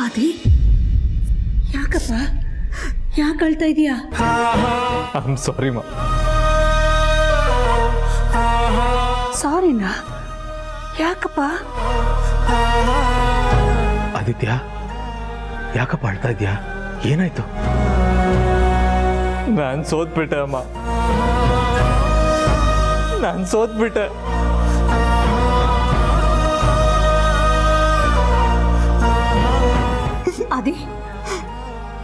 ಅದೇ ಯಾಕಪ್ಪ ಯಾಕೆ ಅಳ್ತಾ ಇದೀಯಾ? ಐ ಆಮ್ ಸಾರಿ ಮಾ. ಸಾರಿನಾ? ಯಾಕಪ್ಪ? ಆದಿತ್ಯ, ಯಾಕಪ್ಪ ಅಳ್ತಾ ಇದೆಯಾ? ಏನಾಯ್ತು? ನಾನು ಸೋತ್ಬಿಟ್ಟೆ ಅಮ್ಮ, ನಾನು ಸೋತ್ಬಿಟ್ಟೆ. ಅದೇ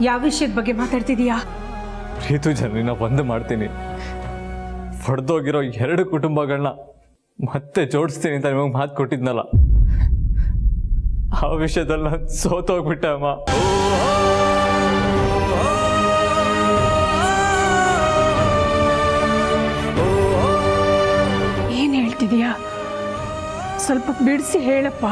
ಯಾವ ವಿಷಯದ ಬಗ್ಗೆ ಮಾತಾಡ್ತಿದೀಯಾ? ಪ್ರೀತು ಜನರನ್ನ ಒಂದು ಮಾಡ್ತೀನಿ, ಹೊಡೆದೋಗಿರೋ 2 ಕುಟುಂಬಗಳನ್ನ ಮತ್ತೆ ಜೋಡಿಸ್ತೀನಿ ಅಂತ ನಿಮಗೆ ಮಾತು ಕೊಟ್ಟಿದ್ನಲ್ಲ, ಆ ವಿಷಯದಲ್ಲಿ ನಾನು ಸೋತೋಗ್ಬಿಟ್ಟೆ ಅಮ್ಮ. ಏನ್ ಹೇಳ್ತಿದೀಯಾ? ಸ್ವಲ್ಪ ಬಿಡಿಸಿ ಹೇಳಪ್ಪ.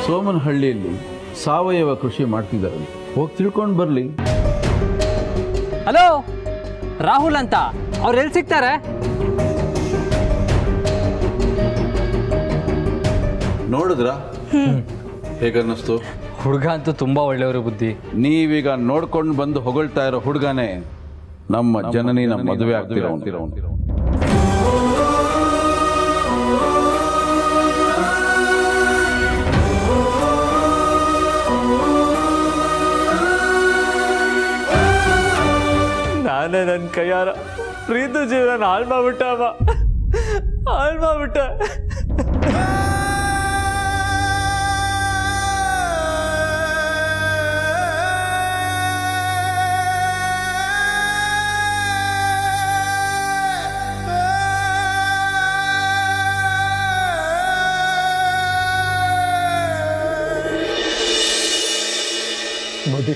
ಸೋಮನಹಳ್ಳಿಯಲ್ಲಿ ಸಾವಯವ ಕೃಷಿ ಮಾಡ್ತಿದ್ದಾರೆ, ಹೋಗಿ ತಿಳ್ಕೊಂಡು ಬರಲಿ. ಹಲೋ, ರಾಹುಲ್ ಅಂತ, ಅವ್ರು ಎಲ್ಲಿ ಸಿಗ್ತಾರೆ? ನೋಡಿದ್ರ ಹೇಗನ್ನಿಸ್ತು? ಹುಡುಗ ಅಂತೂ ತುಂಬಾ ಒಳ್ಳೆಯವರು ಬುದ್ಧಿ. ನೀವೀಗ ನೋಡ್ಕೊಂಡು ಬಂದು ಹೊಗಳ್ತಾ ಇರೋ ಹುಡುಗನೇ ನಮ್ಮ ಜನನಿ ನಮ್ಮ ಮದುವೆ ಆಗ್ತಿರೋ. ನಾನೇ ನನ್ನ ಕೈಯಾರ ಪ್ರೀತು ಜೀವನ ಹಾಳು ಮಾಡ್ಬಿಟ್ಟೆ ಅಮ್ಮ, ಹಾಳು ಮಾಡ್ಬಿಟ್ಟೆ. ಬುದ್ಧಿ,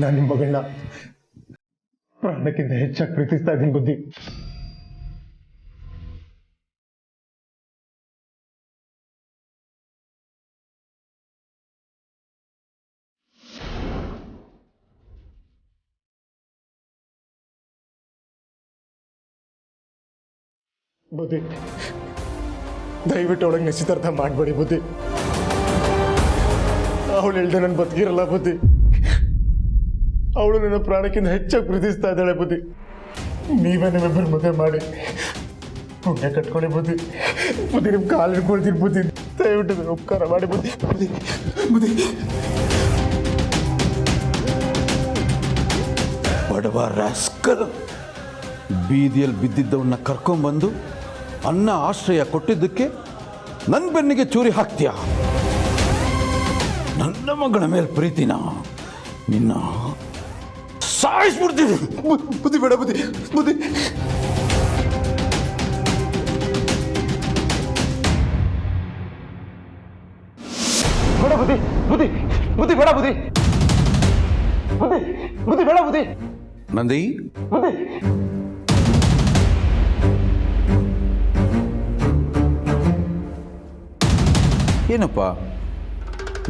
ನಾನು ನಿಮ್ಮ ಮಗಳನ್ನ ಪ್ರಾಣಕ್ಕಿಂತ ಹೆಚ್ಚಾಗಿ ಪ್ರೀತಿಸ್ತಾ ಇದ್ದೀನಿ ಬುದ್ಧಿ. ಬುದ್ಧಿ, ದಯವಿಟ್ಟು ಅವಳಿಗೆ ನಿಶ್ಚಿತಾರ್ಥ ಮಾಡಬೇಡಿ ಬುದ್ಧಿ. ಅವಳು ಹೇಳ್ದೆ ನನ್ನ ಬದುಕಿರಲ್ಲ ಬುದ್ಧಿ. ಅವಳು ನನ್ನ ಪ್ರಾಣಕ್ಕಿಂತ ಹೆಚ್ಚಾಗಿ ಪ್ರೀತಿಸ್ತಾ ಇದ್ದಾಳೆ ಬುದ್ಧಿ. ನೀವೇ ನಿಮ್ಮಿಬ್ಬರು ಮದುವೆ ಮಾಡಿ ಪುಣ್ಯ ಕಟ್ಕೊಳ್ಳಿ ಬುದ್ಧಿ. ಬುದ್ಧಿ ನಿಮ್ಮ ಕಾಲು ಹಿಡ್ಕೊಳ್ತೀನಿ ಬುದ್ಧಿ, ದಯವಿಟ್ಟು ಉಪಕಾರ ಮಾಡಿ ಬುದ್ಧಿ. ಬುದ್ಧಿ ಬುದ್ಧಿ. ಬಡವ ರಾಸ್ಕಲ್, ಬೀದಿಯಲ್ಲಿ ಬಿದ್ದಿದ್ದವನ್ನ ಕರ್ಕೊಂಡ್ಬಂದು ಅನ್ನ ಆಶ್ರಯ ಕೊಟ್ಟಿದ್ದಕ್ಕೆ ನನ್ನ ಬೆನ್ನಿಗೆ ಚೂರಿ ಹಾಕ್ತೀಯ? ನನ್ನ ಮಗಳ ಮೇಲೆ ಪ್ರೀತಿನ ನಿನ್ನ ಸಾಯಿಸ್ಬಿಡ್ತೀನಿ. ಬುದ್ಧಿ ಬೇಡ ಬುದ್ಧಿ. ಬುದ್ಧಿ ಬೇಡ ಬುದ್ಧಿ. ಬುದ್ಧಿ ಬುದ್ಧಿ ಬೇಡ ಬುದ್ಧಿ. ಬುದ್ಧಿ ಬುದ್ಧಿ ಬೇಡ ಬುದ್ಧಿ. ನಂದಿ, ಬುದ್ಧಿ ಏನಪ್ಪ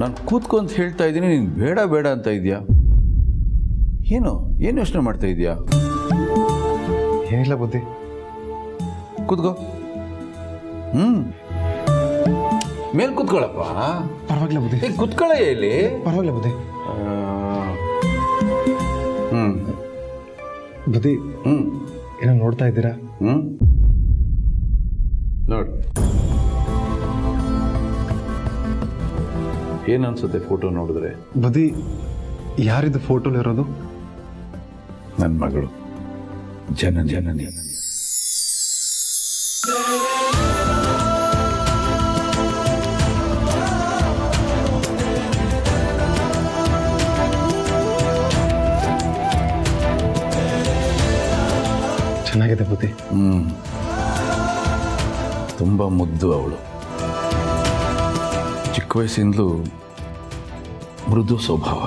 ನಾನು ಕೂತ್ಕೊಂತ ಹೇಳ್ತಾ ಇದ್ದೀನಿ, ನೀನು ಬೇಡ ಬೇಡ ಅಂತ ಇದೆಯಾ? ಏನು ಯೋಚನೆ ಮಾಡ್ತಾ ಇದೆಯಾ? ಏನಿಲ್ಲ ಬುದ್ಧಿ. ಕೂತ್ಕೋ. ಮೇಲ್ ಕೂತ್ಕೊಳ್ಳಪ್ಪ. ಪರವಾಗಿಲ್ಲ ಬುದ್ಧಿ. ಕೂತ್ಕೊಳ್ಳ ಇಲ್ಲಿ. ಪರವಾಗಿಲ್ಲ ಬುದ್ಧಿ. ಬುದ್ಧಿ, ಏನೋ ನೋಡ್ತಾ ಇದ್ದೀರಾ? ನೋಡಿ, ಏನನ್ಸುತ್ತೆ ಫೋಟೋ ನೋಡಿದ್ರೆ? ಬುದ್ಧಿ, ಯಾರಿದು ಫೋಟೋಲಿರೋದು? ನನ್ನ ಮಗಳು ಜನನಿ. ಚೆನ್ನಾಗಿದೆ ಬುದ್ಧಿ. ತುಂಬ ಮುದ್ದು ಅವಳು. ಚಿಕ್ಕ ವಯಸ್ಸಿಂದಲೂ ಮೃದು ಸ್ವಭಾವ.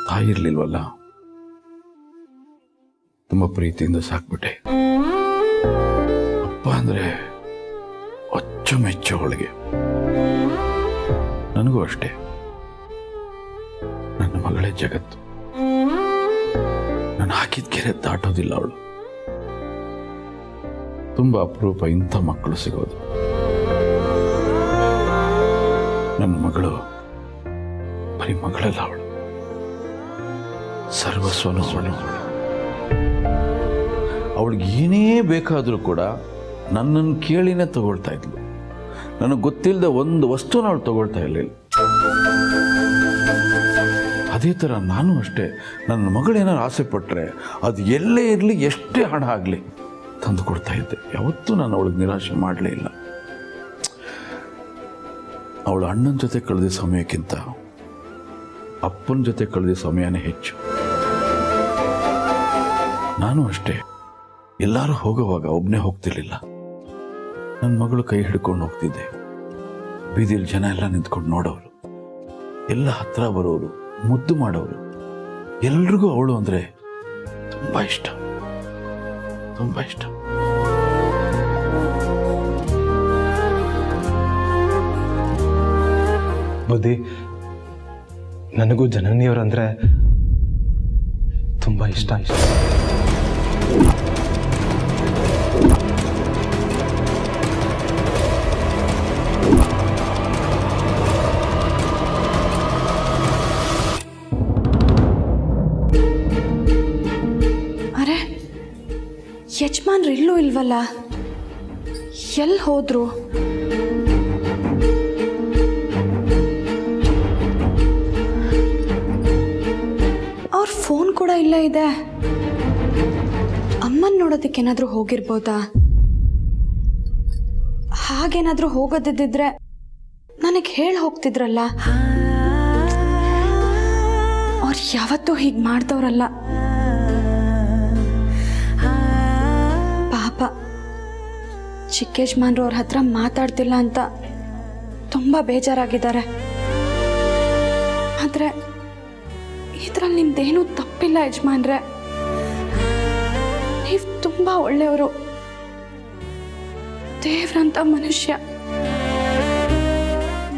ತಾಯಿರ್ಲಿಲ್ವಲ್ಲ, ತುಂಬ ಪ್ರೀತಿಯಿಂದ ಸಾಕ್ಬಿಟ್ಟೆ. ಅಪ್ಪ ಅಂದರೆ ಅಚ್ಚುಮೆಚ್ಚು ಅವಳಿಗೆ. ನನಗೂ ಅಷ್ಟೇ. ನನ್ನ ಮಗಳೇ ಜಗತ್ತು. ನಾನು ಹಾಕಿದ ಕೆರೆ ದಾಟೋದಿಲ್ಲ ಅವಳು. ತುಂಬ ಅಪರೂಪ ಇಂಥ ಮಕ್ಕಳು ಸಿಗೋದು. ನನ್ನ ಮಗಳು ಬರೀ ಮಗಳಲ್ಲ, ಅವಳು ಸರ್ವಸ್ವನು ಅವಳು. ಅವಳಿಗೆ ಏನೇ ಬೇಕಾದರೂ ಕೂಡ ನನ್ನನ್ನು ಕೇಳಿನೇ ತಗೊಳ್ತಾ ಇದ್ಲು. ನನಗೆ ಗೊತ್ತಿಲ್ಲದೆ ಒಂದು ವಸ್ತುನ ಅವಳು ತಗೊಳ್ತಾ ಇರಲಿಲ್ಲ. ಅದೇ ಥರ ನಾನು ಅಷ್ಟೇ, ನನ್ನ ಮಗಳೇನಾದ್ರು ಆಸೆ ಪಟ್ಟರೆ ಅದು ಎಲ್ಲೇ ಇರಲಿ, ಎಷ್ಟೇ ಹಣ ಆಗಲಿ ತಂದು ಕೊಡ್ತಾ ಇದ್ದೆ. ಯಾವತ್ತೂ ನಾನು ಅವಳಿಗೆ ನಿರಾಶೆ ಮಾಡಲೇ ಇಲ್ಲ. ಅವಳು ಅಣ್ಣನ ಜೊತೆ ಕಳೆದ ಸಮಯಕ್ಕಿಂತ ಅಪ್ಪನ ಜೊತೆ ಕಳೆದ ಸಮಯನೇ ಹೆಚ್ಚು. ನಾನು ಅಷ್ಟೇ, ಎಲ್ಲರೂ ಹೋಗುವಾಗ ಒಬ್ಬನೇ ಹೋಗ್ತಿರ್ಲಿಲ್ಲ. ನನ್ನ ಮಗಳು ಕೈ ಹಿಡ್ಕೊಂಡು ಹೋಗ್ತಿದ್ದೆ. ಬೀದಿಲಿ ಜನ ಎಲ್ಲ ನಿಂತ್ಕೊಂಡು ನೋಡೋರು, ಎಲ್ಲ ಹತ್ರ ಬರೋರು, ಮುದ್ದು ಮಾಡೋರು. ಎಲ್ರಿಗೂ ಅವಳು ಅಂದರೆ ತುಂಬ ಇಷ್ಟ, ತುಂಬ ಇಷ್ಟ. ಬುದ್ಧಿ, ನನಗೂ ಜನನಿಯವರಂದ್ರೆ ತುಂಬ ಇಷ್ಟ. ಅರೆ, ಯಜಮಾನ್ರು ಇಲ್ಲೂ ಇಲ್ವಲ್ಲ, ಎಲ್ಲಿ ಹೋದ್ರು? ಅವ್ರ ಫೋನ್ ಕೂಡ ಇಲ್ಲ ಇದೆ. ಅಮ್ಮನ್ ನೋಡೋದಕ್ಕೆ ಏನಾದರೂ ಹೋಗಿರ್ಬೋದಾ? ಹಾಗೇನಾದರೂ ಹೋಗೋದಿದ್ದಿದ್ರೆ ನನಗೆ ಹೇಳಿ ಹೋಗ್ತಿದ್ರಲ್ಲ. ಅವ್ರು ಯಾವತ್ತೂ ಹೀಗೆ ಮಾಡ್ದವ್ರಲ್ಲ. ಪಾಪ ಚಿಕ್ಕ ಯಜಮಾನ್ರು ಅವ್ರ ಹತ್ರ ಮಾತಾಡ್ತಿಲ್ಲ ಅಂತ ತುಂಬ ಬೇಜಾರಾಗಿದ್ದಾರೆ. ಆದರೆ ಇದರಲ್ಲಿ ನಿಮ್ದೇನೂ ತಪ್ಪಿಲ್ಲ ಯಜಮಾನ್ರೆ. ನೀವು ತುಂಬ ಒಳ್ಳೆಯವರು, ದೇವ್ರಂತ ಮನುಷ್ಯ.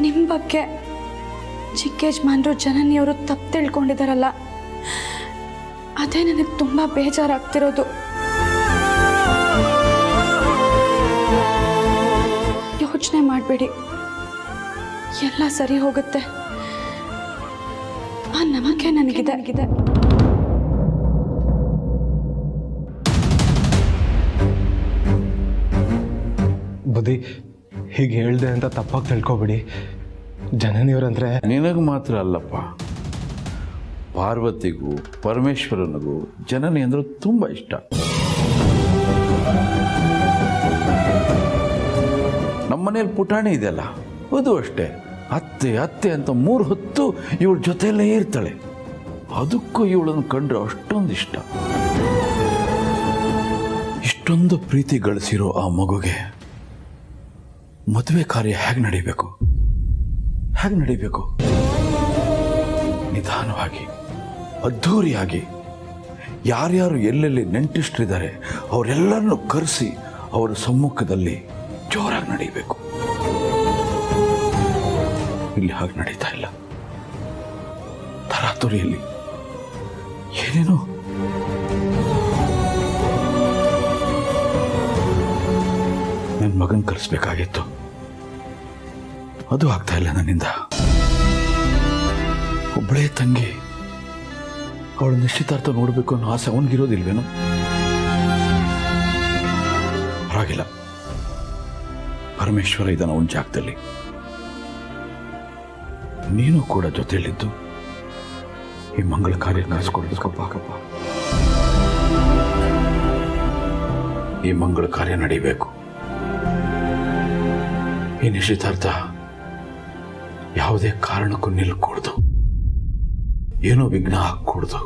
ನಿಮ್ಮ ಬಗ್ಗೆ ಚಿಕ್ಕ ಯಜಮಾನ್ರು ಜನನಿಯವರು ತಪ್ಪು ತಿಳ್ಕೊಂಡಿದ್ದಾರಲ್ಲ, ಅದೇ ನನಗೆ ತುಂಬ ಬೇಜಾರಾಗ್ತಿರೋದು. ಯೋಚನೆ ಮಾಡಬೇಡಿ, ಎಲ್ಲ ಸರಿ ಹೋಗುತ್ತೆ. ಆ ನಮಕ್ಕೆ ನನಗಿದೆ. ಬುದ್ಧಿ, ಹೀಗೆ ಹೇಳ್ದೆ ಅಂತ ತಪ್ಪಾಗಿ ತಿಳ್ಕೊಬೇಡಿ. ಜನನಿಯವರಂದ್ರೆ ನಿನಗೆ ಮಾತ್ರ ಅಲ್ಲಪ್ಪ, ಪಾರ್ವತಿಗೂ ಪರಮೇಶ್ವರನಿಗೂ ಜನನಿ ಅಂದ್ರೆ ತುಂಬ ಇಷ್ಟ. ನಮ್ಮನೇಲಿ ಪುಟಾಣಿ ಇದೆಯಲ್ಲ, ಅದು ಅಷ್ಟೇ. ಅತ್ತೆ ಅತ್ತೆ ಅಂತ 3 ಹೊತ್ತು ಇವಳ ಜೊತೆಯಲ್ಲೇ ಇರ್ತಾಳೆ. ಅದಕ್ಕೂ ಇವಳನ್ನು ಕಂಡ್ರೆ ಅಷ್ಟೊಂದು ಇಷ್ಟ. ಇಷ್ಟೊಂದು ಪ್ರೀತಿ ಗಳಿಸಿರೋ ಆ ಮಗುಗೆ ಮದುವೆ ಕಾರ್ಯ ಹೇಗೆ ನಡೀಬೇಕು? ನಿಧಾನವಾಗಿ, ಅದ್ಧೂರಿಯಾಗಿ, ಯಾರ್ಯಾರು ಎಲ್ಲೆಲ್ಲಿ ನೆಂಟಿಸ್ಟ್ರಿದ್ದಾರೆ ಅವರೆಲ್ಲರನ್ನು ಕರೆಸಿ ಅವರ ಸಮ್ಮುಖದಲ್ಲಿ ಜೋರಾಗಿ ನಡೀಬೇಕು. ಇಲ್ಲಿ ಹಾಗೆ ನಡೀತಾ ಇಲ್ಲ. ತರಾತುರಿಯಲ್ಲಿ ಏನೇನೋ. ನನ್ನ ಮಗನ್ ಕರೆಸ್ಬೇಕಾಗಿತ್ತು, ಅದು ಆಗ್ತಾ ಇಲ್ಲ ನನ್ನಿಂದ. ಒಬ್ಬಳೇ ತಂಗಿ, ಅವಳ ನಿಶ್ಚಿತಾರ್ಥ ನೋಡಬೇಕು ಅನ್ನೋ ಆಸೆ ಅವನಿಗಿರೋದಿಲ್ವೇನೋ? ಪರವಾಗಿಲ್ಲ, ಪರಮೇಶ್ವರ ಇದ್ದಾನ ಅವನ ಜಾಗದಲ್ಲಿ. ನೀನು ಕೂಡ ಜೊತೆಯಲ್ಲಿದ್ದು ಈ ಮಂಗಳ ಕಾರ್ಯ ನಡೆಸ್ಕೊಡ್ಬೇಕಪ್ಪ. ಈ ಮಂಗಳ ಕಾರ್ಯ ನಡೀಬೇಕು. ಈ ನಿಶ್ಚಿತಾರ್ಥ ಯಾವುದೇ ಕಾರಣಕ್ಕೂ ನಿಲ್ಕೂಡ್ದು, ಏನೋ ವಿಘ್ನ ಹಾಕೂಡ್ದು.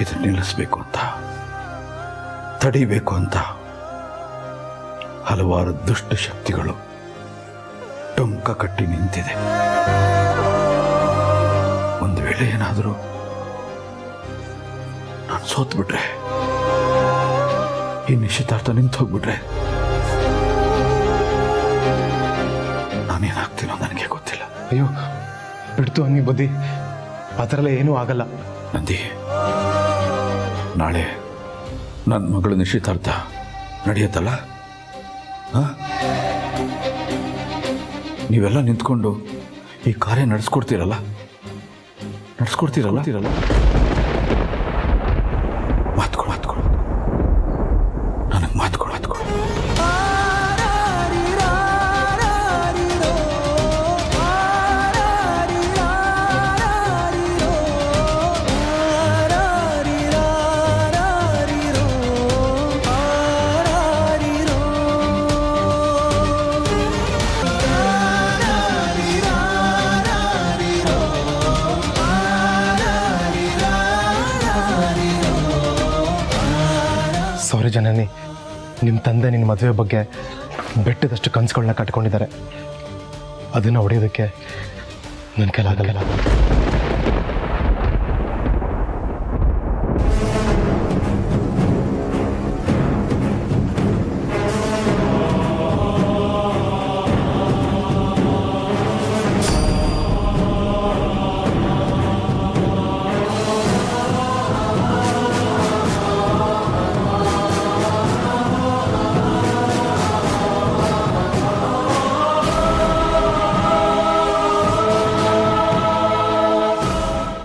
ಇದನ್ನು ನಿಲ್ಲಿಸ್ಬೇಕು ಅಂತ, ತಡಿಬೇಕು ಅಂತ ಹಲವಾರು ದುಷ್ಟ ಶಕ್ತಿಗಳು ಟೊಂಕ ಕಟ್ಟಿ ನಿಂತಿದೆ. ಒಂದು ವೇಳೆ ಏನಾದರೂ ನಾನು ಸೋತ್ಬಿಟ್ರೆ, ಈ ನಿಶ್ಚಿತಾರ್ಥ ನಿಂತು ಹೋಗ್ಬಿಟ್ರೆ ನಾನೇನಾಗ್ತೀನೋ ನನಗೆ ಗೊತ್ತಿಲ್ಲ. ಅಯ್ಯೋ ಬಿಡ್ತು ಅನ್ನಿ ಬುದ್ಧಿ, ಆ ಥರ ಎಲ್ಲ ಏನೂ ಆಗಲ್ಲ. ನಂದಿ, ನಾಳೆ ನನ್ನ ಮಗಳು ನಿಶ್ಚಿತಾರ್ಥ ನಡೆಯುತ್ತಲ್ಲ? ನೀವೆಲ್ಲ ನಿಂತ್ಕೊಂಡು ಈ ಕಾರ್ಯ ನಡೆಸ್ಕೊಡ್ತೀರಲ್ಲ? ಮಾತುಕೊಡು ನನಗೆ ಮಾತುಕೊಡು. ಸಾರಿ ಜನನಿ, ನಿಮ್ಮ ತಂದೆ ನಿನ್ನ ಮದುವೆ ಬಗ್ಗೆ ಬೆಟ್ಟದಷ್ಟು ಕನಸುಗಳನ್ನ ಕಟ್ಕೊಂಡಿದ್ದಾರೆ. ಅದನ್ನು ಹೊಡೆಯೋದಕ್ಕೆ ನನ್ನ ಕೈಲಾಗಲ್ಲ.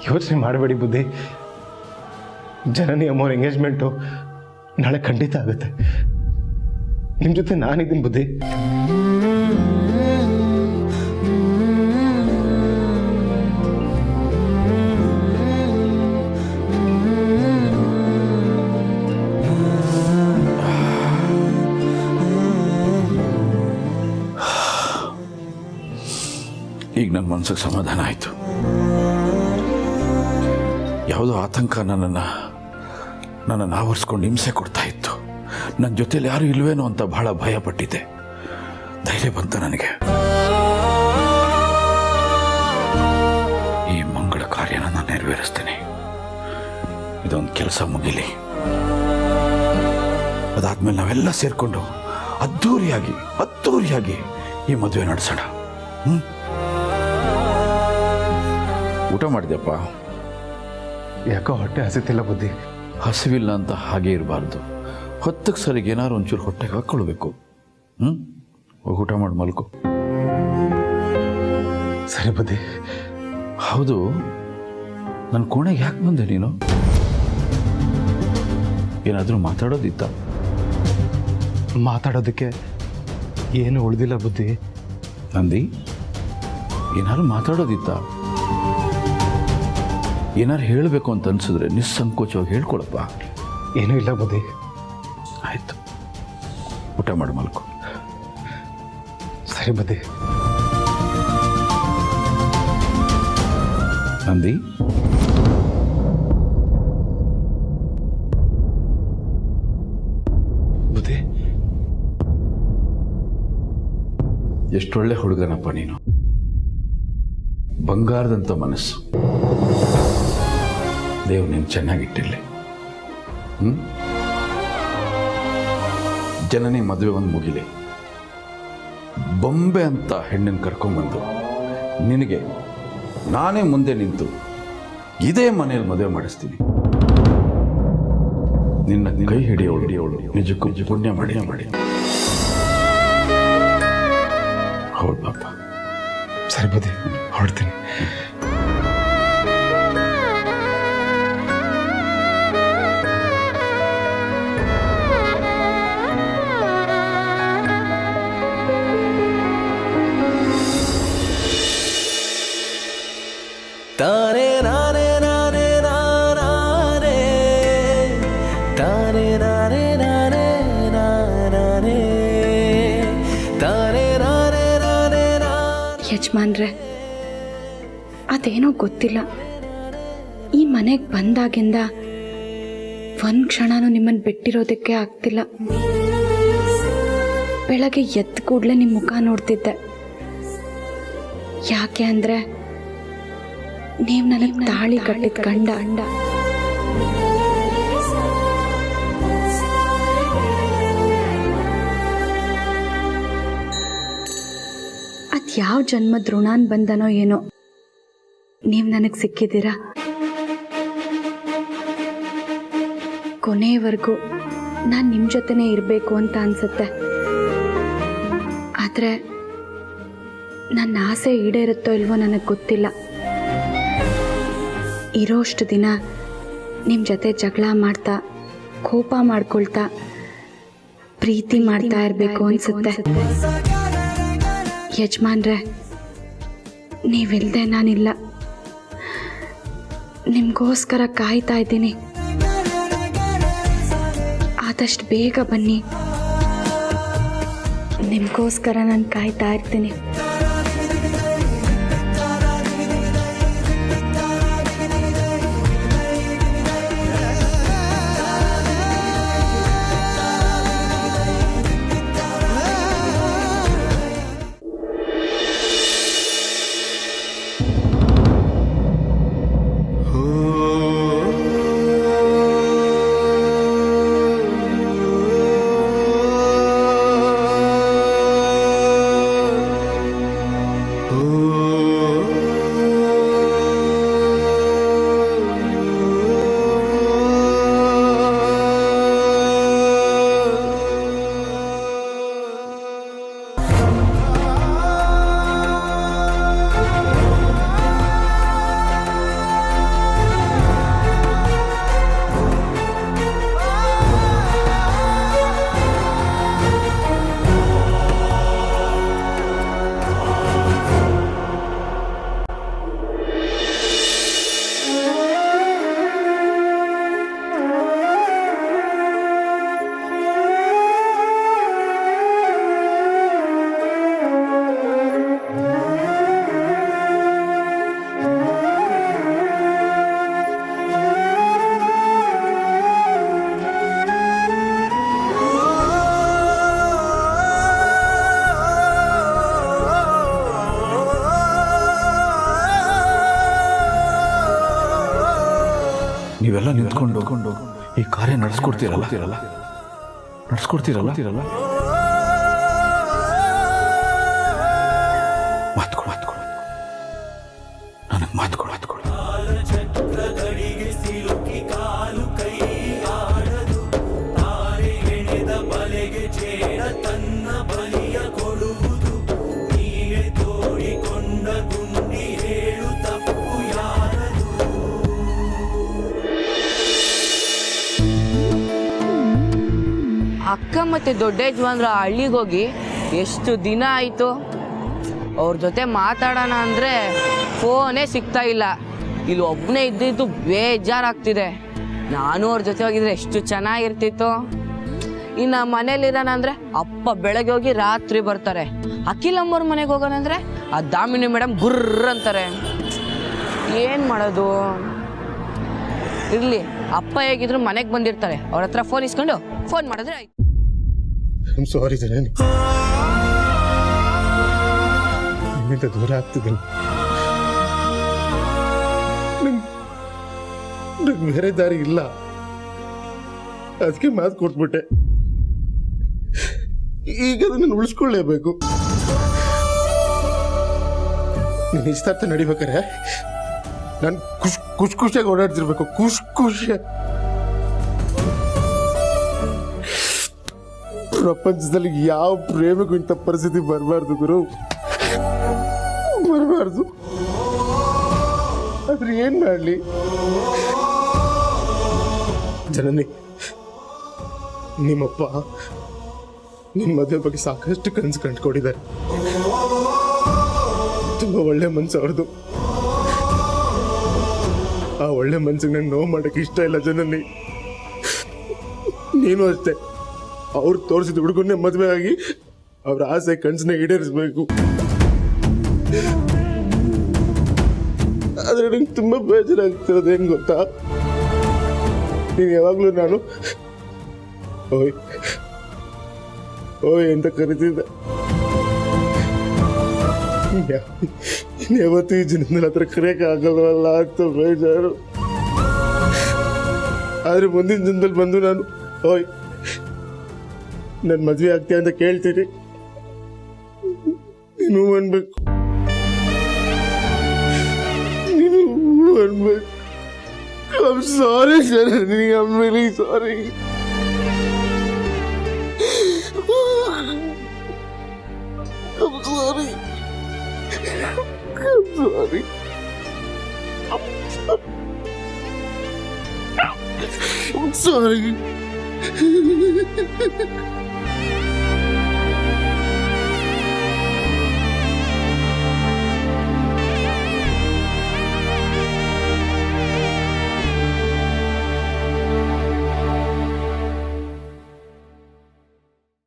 ಯೋಚನೆ ಮಾಡಬೇಡಿ ಬುದ್ಧಿ. ಜನನಿ ಅಮ್ಮವ್ರ ಎಂಗೇಜ್ಮೆಂಟು ನಾಳೆ ಖಂಡಿತ ಆಗುತ್ತೆ. ನಿಮ್ಮ ಜೊತೆ ನಾನಿದ್ದೀನಿ ಬುದ್ಧಿ. ಈಗ ನನ್ನ ಮನಸ್ಸಿಗೆ ಸಮಾಧಾನ ಆಯಿತು. ಯಾವುದೋ ಆತಂಕ ನನ್ನನ್ನು ಆವರಿಸ್ಕೊಂಡು ಹಿಂಸೆ ಕೊಡ್ತಾ ಇತ್ತು. ನನ್ನ ಜೊತೆಲಿ ಯಾರು ಇಲ್ವೇನೋ ಅಂತ ಬಹಳ ಭಯ ಪಟ್ಟಿದ್ದೆ. ಧೈರ್ಯ ಬಂತು ನನಗೆ. ಈ ಮಂಗಳ ಕಾರ್ಯನ ನಾನು ನೆರವೇರಿಸ್ತೀನಿ. ಇದೊಂದು ಕೆಲಸ ಮುಗಿಲಿ, ಅದಾದ್ಮೇಲೆ ನಾವೆಲ್ಲ ಸೇರ್ಕೊಂಡು ಅದ್ದೂರಿಯಾಗಿ ಈ ಮದುವೆ ನಡೆಸೋಣ. ಊಟ ಮಾಡಿದೆಪ್ಪ? ಯಾಕೋ ಹೊಟ್ಟೆ ಹಸಿತಿಲ್ಲ ಬುದ್ಧಿ. ಹಸಿವಿಲ್ಲ ಅಂತ ಹಾಗೆ ಇರಬಾರ್ದು. ಹೊತ್ತಕ್ಕೆ ಸರಿಗೆ ಏನಾದ್ರು ಒಂಚೂರು ಹೊಟ್ಟೆಗೆ ಹಾಕ್ಕೊಳ್ಬೇಕು. ಊಟ ಮಾಡಿ ಮಲ್ಕೋ. ಸರಿ ಬುದ್ಧಿ. ಹೌದು, ನನ್ನ ಕೋಣೆಗೆ ಯಾಕೆ ಬಂದೆ ನೀನು? ಏನಾದರೂ ಮಾತಾಡೋದಿತ್ತ? ಮಾತಾಡೋದಕ್ಕೆ ಏನು ಉಳಿದಿಲ್ಲ ಬುದ್ಧಿ. ನಂದಿ, ಏನಾದ್ರು ಮಾತಾಡೋದಿತ್ತ? ಏನಾರು ಹೇಳಬೇಕು ಅಂತ ಅನ್ಸಿದ್ರೆ ನಿಸ್ಸಂಕೋಚವಾಗಿ ಹೇಳ್ಕೊಳಪ್ಪ. ಏನೂ ಇಲ್ಲ ಬುದ್ಧಿ. ಆಯಿತು, ಊಟ ಮಾಡಿ ಮಲ್ಕೊ. ಸರಿ ಬುದ್ಧಿ. ನಂದಿ, ಬುದ್ಧಿ, ಎಷ್ಟೊಳ್ಳೆ ಹುಡುಗನಪ್ಪ ನೀನು. ಬಂಗಾರದಂಥ ಮನಸ್ಸು. ದೇವ್ರು ನೀನು ಚೆನ್ನಾಗಿಟ್ಟಿರಲಿ. ಜನನಿ ಮದುವೆ ಒಂದು ಮುಗಿಲಿ. ಬೊಂಬೆ ಅಂತ ಹೆಣ್ಣನ್ನು ಕರ್ಕೊಂಡ್ಬಂದು ನಿನಗೆ ನಾನೇ ಮುಂದೆ ನಿಂತು ಇದೇ ಮನೆಯಲ್ಲಿ ಮದುವೆ ಮಾಡಿಸ್ತೀನಿ. ನಿನ್ನ ಕೈ ಹಿಡಿಯೋಳು ನಿಜಕ್ಕೂ ಪುಣ್ಯ ಮಾಡಿ. ಹೌದು ಪಾಪ. ಸರಿ ಬುದ್ಧಿ, ಹೊರಡ್ತೀನಿ. ತಾನೇ ನಾನೇ ನಾನೇ ನಾನೇ ತಾನೇ ನಾನೇ ನಾನೇ ನಾನೇ ತಾನೇ ನಾನೇ ನಾನೇ ಯಜಮಾನ್ರೆ, ಅದೇನೋ ಗೊತ್ತಿಲ್ಲ, ಈ ಮನೆಗೆ ಬಂದಾಗಿಂದ ಒಂದು ಕ್ಷಣನೂ ನಿಮ್ಮನ್ನು ಬಿಟ್ಟಿರೋದಕ್ಕೆ ಆಗ್ತಿಲ್ಲ. ಬೆಳಗ್ಗೆ ಎದ್ದ ಕೂಡಲೇ ನಿಮ್ಮ ಮುಖ ನೋಡ್ತಿದ್ದೆ. ಯಾಕೆ ಅಂದರೆ ನೀವು ನನಗೆ ತಾಳಿ ಕಟ್ಟಿದ ಗಂಡ. ಅದು ಯಾವ ಜನ್ಮದ ಋಣಾನ್ ಬಂದನೋ ಏನೋ, ನೀವು ನನಗೆ ಸಿಕ್ಕಿದ್ದೀರಾ. ಕೊನೆಯವರೆಗೂ ನಾನು ನಿಮ್ಮ ಜೊತೆನೇ ಇರಬೇಕು ಅಂತ ಅನಿಸುತ್ತೆ. ಆದರೆ ನನ್ನ ಆಸೆ ಈಡೇರುತ್ತೋ ಇಲ್ವೋ ನನಗೆ ಗೊತ್ತಿಲ್ಲ. ಇರೋಷ್ಟು ದಿನ ನಿಮ್ಮ ಜೊತೆ ಜಗಳ ಮಾಡ್ತಾ, ಕೋಪ ಮಾಡ್ಕೊಳ್ತಾ, ಪ್ರೀತಿ ಮಾಡ್ತಾ ಇರಬೇಕು ಅನಿಸುತ್ತೆ. ಯಜಮಾನ್ರೆ, ನೀವಿಲ್ಲದೆ ನಾನಿಲ್ಲ. ನಿಮಗೋಸ್ಕರ ಕಾಯ್ತಾ ಇದ್ದೀನಿ. ಆದಷ್ಟು ಬೇಗ ಬನ್ನಿ. ನಿಮಗೋಸ್ಕರ ನಾನು ಕಾಯ್ತಾ ಇರ್ತೀನಿ. ನೀವೆಲ್ಲ ನಿಂತ್ಕೊಂಡು ಈ ಕಾರ್ಯ ನಡೆಸ್ಕೊಡ್ತೀರಲ್ಲ ಮಾತ್ಕೊಡು ನನಗೆ ಮಾತ್ಕೊಡು. ಅಕ್ಕ ಮತ್ತು ದೊಡ್ಡ ಯಜಮಾನ್ರ ಹಳ್ಳಿಗೆ ಹೋಗಿ ಎಷ್ಟು ದಿನ ಆಯಿತು. ಅವ್ರ ಜೊತೆ ಮಾತಾಡೋಣ ಅಂದರೆ ಫೋನೇ ಸಿಗ್ತಾ ಇಲ್ಲ. ಇಲ್ಲಿ ಒಬ್ಬನೇ ಇದ್ದಿದ್ದು ಬೇಜಾರಾಗ್ತಿದೆ. ನಾನು ಅವ್ರ ಜೊತೆ ಹೋಗಿದ್ರೆ ಎಷ್ಟು ಚೆನ್ನಾಗಿರ್ತಿತ್ತು. ಇನ್ನು ಮನೇಲಿರೋಣ ಅಂದರೆ ಅಪ್ಪ ಬೆಳಗ್ಗೆ ಹೋಗಿ ರಾತ್ರಿ ಬರ್ತಾರೆ. ಅಖಿಲಮ್ಮವ್ರ ಮನೆಗೆ ಹೋಗೋಣ ಅಂದರೆ ಆ ದಾಮಿನಿ ಮೇಡಮ್ ಗುರ್ರ ಅಂತಾರೆ. ಏನು ಮಾಡೋದು? ಇರಲಿ, ಅಪ್ಪ ಹೇಗಿದ್ರು ಮನೆಗೆ ಬಂದಿರ್ತಾರೆ. ಅವ್ರ ಹತ್ರ ಫೋನ್ ಇಸ್ಕೊಂಡು ಫೋನ್ ಮಾಡಿದ್ರೆ ಆಯ್ತು. ಸಾರಿ ಜನನಿ, ನಿಮ್ಮಿಂದ ದೂರ ಆಗ್ತಿದ್ದೀನಿ. ನಂಗೆ ಬೇರೆ ದಾರಿ ಇಲ್ಲ, ಅದಕ್ಕೆ ಮಾತು ಕೊಟ್ಬಿಟ್ಟೆ. ಈಗ ಅದನ್ನು ಉಳಿಸ್ಕೊಳ್ಳೇಬೇಕು. ನೀನು ನಿಶ್ಚಿತಾರ್ಥ ನಡಿಬೇಕಾರೆ ನಾನು ಖುಷಿಯಾಗಿ ಓಡಾಡ್ತಿರ್ಬೇಕು. ಖುಷಿ ಪ್ರಪಂಚದಲ್ಲಿ ಯಾವ ಪ್ರೇಮಿಗೂ ಇಂಥ ಪರಿಸ್ಥಿತಿ ಬರಬಾರ್ದು ಗುರು, ಬರಬಾರ್ದು. ಆದ್ರೆ ಏನ್ ಮಾಡಲಿ ಜನನಿ, ನಿಮ್ಮಪ್ಪ ನಿನ್ನ ಮದುವೆ ಬಗ್ಗೆ ಸಾಕಷ್ಟು ಕನಸು ಕಂಡುಕೊಂಡಿದ್ದಾರೆ. ತುಂಬ ಒಳ್ಳೆ ಮನ್ಸು ಅವ್ರದ್ದು. ಆ ಒಳ್ಳೆ ಮನ್ಸಿಗೆ ನಂಗೆ ನೋವು ಮಾಡೋಕ್ಕೆ ಇಷ್ಟ ಇಲ್ಲ ಜನನಿ. ನೀನು ಅಷ್ಟೇ, ಅವ್ರು ತೋರಿಸಿದ ಹುಡುಗನ್ನೇ ಮದುವೆ ಆಗಿ ಅವ್ರ ಆಸೆ ಕನಸನ್ನ ಈಡೇರಿಸ್ಬೇಕು. ಆದ್ರೆ ನಂಗೆ ತುಂಬ ಬೇಜಾರಾಗ್ತಿರೋದು ಏನು ಗೊತ್ತಾ, ನೀನು ಯಾವಾಗಲೂ ನಾನು ಓಯ್ ಓಯ್ ಅಂತ ಕರಿತಿದ್ದೆ. ಯಾವತ್ತೂ ಈ ಜನದಲ್ಲಿ ಹತ್ರ ಕರೆಯೋಕೆ ಆಗಲ್ವಲ್ಲ ಅಂತ ಬೇಜಾರು. ಆದರೆ ಮುಂದಿನ ಜನದಲ್ಲಿ ಬಂದು ನಾನು ಓಯ್ ನನ್ನ ಮದುವೆ ಆಗ್ತೀಯ ಅಂತ ಕೇಳ್ತೀನಿ, ನೀನು ಅನ್ಬೇಕು, ನೀನು ಅನ್ಬೇಕು. I'm sorry, Shanani. I'm really sorry. I'm sorry. I'm sorry. I'm sorry.